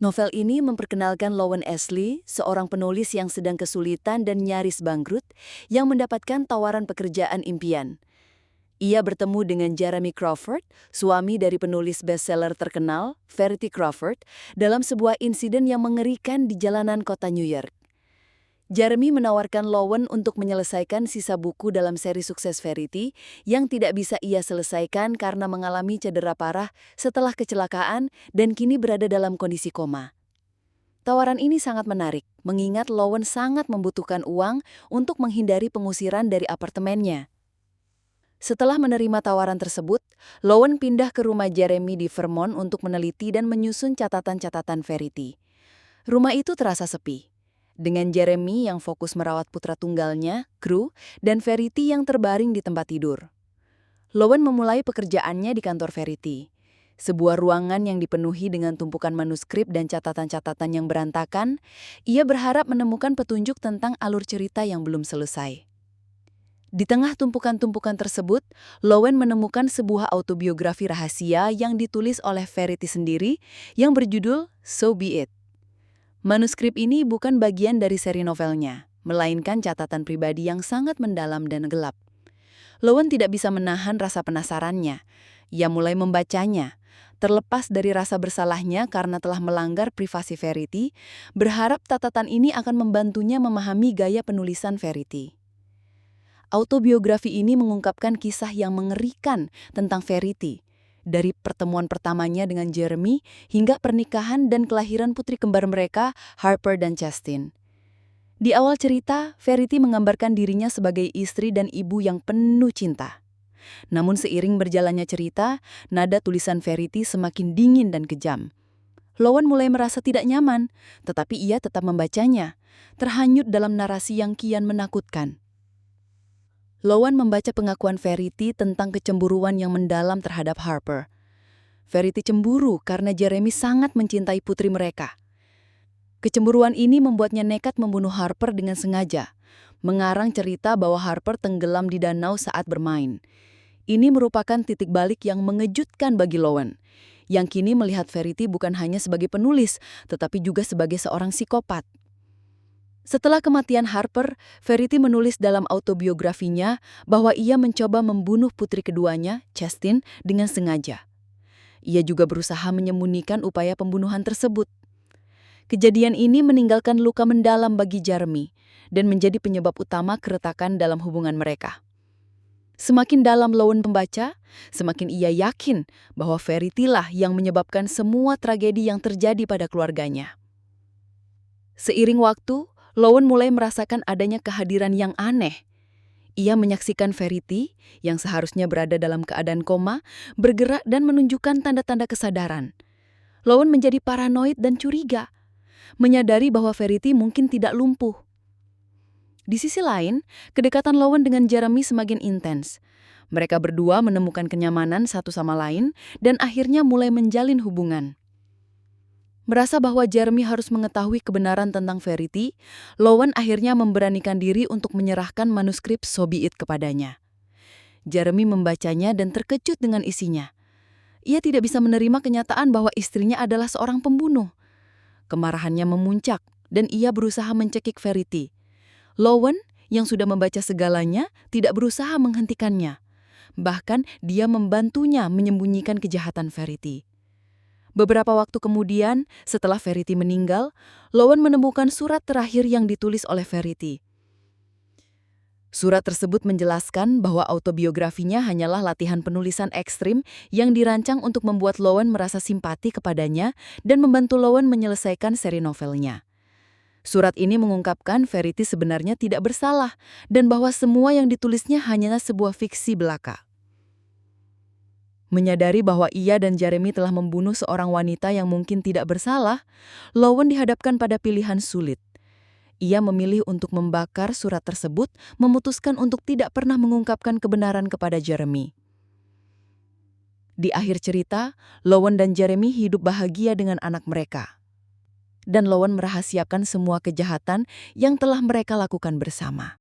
Novel ini memperkenalkan Lowen Ashley, seorang penulis yang sedang kesulitan dan nyaris bangkrut, yang mendapatkan tawaran pekerjaan impian. Ia bertemu dengan Jeremy Crawford, suami dari penulis bestseller terkenal, Verity Crawford, dalam sebuah insiden yang mengerikan di jalanan kota New York. Jeremy menawarkan Lowen untuk menyelesaikan sisa buku dalam seri sukses Verity yang tidak bisa ia selesaikan karena mengalami cedera parah setelah kecelakaan dan kini berada dalam kondisi koma. Tawaran ini sangat menarik, mengingat Lowen sangat membutuhkan uang untuk menghindari pengusiran dari apartemennya. Setelah menerima tawaran tersebut, Lowen pindah ke rumah Jeremy di Vermont untuk meneliti dan menyusun catatan-catatan Verity. Rumah itu terasa sepi, dengan Jeremy yang fokus merawat putra tunggalnya, Crew, dan Verity yang terbaring di tempat tidur. Lowen memulai pekerjaannya di kantor Verity, sebuah ruangan yang dipenuhi dengan tumpukan manuskrip dan catatan-catatan yang berantakan. Ia berharap menemukan petunjuk tentang alur cerita yang belum selesai. Di tengah tumpukan-tumpukan tersebut, Lowen menemukan sebuah autobiografi rahasia yang ditulis oleh Verity sendiri yang berjudul So Be It. Manuskrip ini bukan bagian dari seri novelnya, melainkan catatan pribadi yang sangat mendalam dan gelap. Lowen tidak bisa menahan rasa penasarannya. Ia mulai membacanya, terlepas dari rasa bersalahnya karena telah melanggar privasi Verity, berharap catatan ini akan membantunya memahami gaya penulisan Verity. Autobiografi ini mengungkapkan kisah yang mengerikan tentang Verity, dari pertemuan pertamanya dengan Jeremy hingga pernikahan dan kelahiran putri kembar mereka, Harper dan Chastin. Di awal cerita, Verity menggambarkan dirinya sebagai istri dan ibu yang penuh cinta. Namun seiring berjalannya cerita, nada tulisan Verity semakin dingin dan kejam. Lowen mulai merasa tidak nyaman, tetapi ia tetap membacanya, terhanyut dalam narasi yang kian menakutkan. Lowen membaca pengakuan Verity tentang kecemburuan yang mendalam terhadap Harper. Verity cemburu karena Jeremy sangat mencintai putri mereka. Kecemburuan ini membuatnya nekat membunuh Harper dengan sengaja, mengarang cerita bahwa Harper tenggelam di danau saat bermain. Ini merupakan titik balik yang mengejutkan bagi Lowen, yang kini melihat Verity bukan hanya sebagai penulis, tetapi juga sebagai seorang psikopat. Setelah kematian Harper, Verity menulis dalam autobiografinya bahwa ia mencoba membunuh putri keduanya, Chastin, dengan sengaja. Ia juga berusaha menyembunyikan upaya pembunuhan tersebut. Kejadian ini meninggalkan luka mendalam bagi Jeremy dan menjadi penyebab utama keretakan dalam hubungan mereka. Semakin dalam Lowen membaca, semakin ia yakin bahwa Verity lah yang menyebabkan semua tragedi yang terjadi pada keluarganya. Seiring waktu, Lowen mulai merasakan adanya kehadiran yang aneh. Ia menyaksikan Verity, yang seharusnya berada dalam keadaan koma, bergerak dan menunjukkan tanda-tanda kesadaran. Lowen menjadi paranoid dan curiga, menyadari bahwa Verity mungkin tidak lumpuh. Di sisi lain, kedekatan Lowen dengan Jeremy semakin intens. Mereka berdua menemukan kenyamanan satu sama lain dan akhirnya mulai menjalin hubungan. Merasa bahwa Jeremy harus mengetahui kebenaran tentang Verity, Lowen akhirnya memberanikan diri untuk menyerahkan manuskrip So Be It kepadanya. Jeremy membacanya dan terkejut dengan isinya. Ia tidak bisa menerima kenyataan bahwa istrinya adalah seorang pembunuh. Kemarahannya memuncak dan ia berusaha mencekik Verity. Lowen, yang sudah membaca segalanya, tidak berusaha menghentikannya. Bahkan dia membantunya menyembunyikan kejahatan Verity. Beberapa waktu kemudian, setelah Verity meninggal, Lowen menemukan surat terakhir yang ditulis oleh Verity. Surat tersebut menjelaskan bahwa autobiografinya hanyalah latihan penulisan ekstrim yang dirancang untuk membuat Lowen merasa simpati kepadanya dan membantu Lowen menyelesaikan seri novelnya. Surat ini mengungkapkan Verity sebenarnya tidak bersalah dan bahwa semua yang ditulisnya hanyalah sebuah fiksi belaka. Menyadari bahwa ia dan Jeremy telah membunuh seorang wanita yang mungkin tidak bersalah, Lowen dihadapkan pada pilihan sulit. Ia memilih untuk membakar surat tersebut, memutuskan untuk tidak pernah mengungkapkan kebenaran kepada Jeremy. Di akhir cerita, Lowen dan Jeremy hidup bahagia dengan anak mereka. Dan Lowen merahasiakan semua kejahatan yang telah mereka lakukan bersama.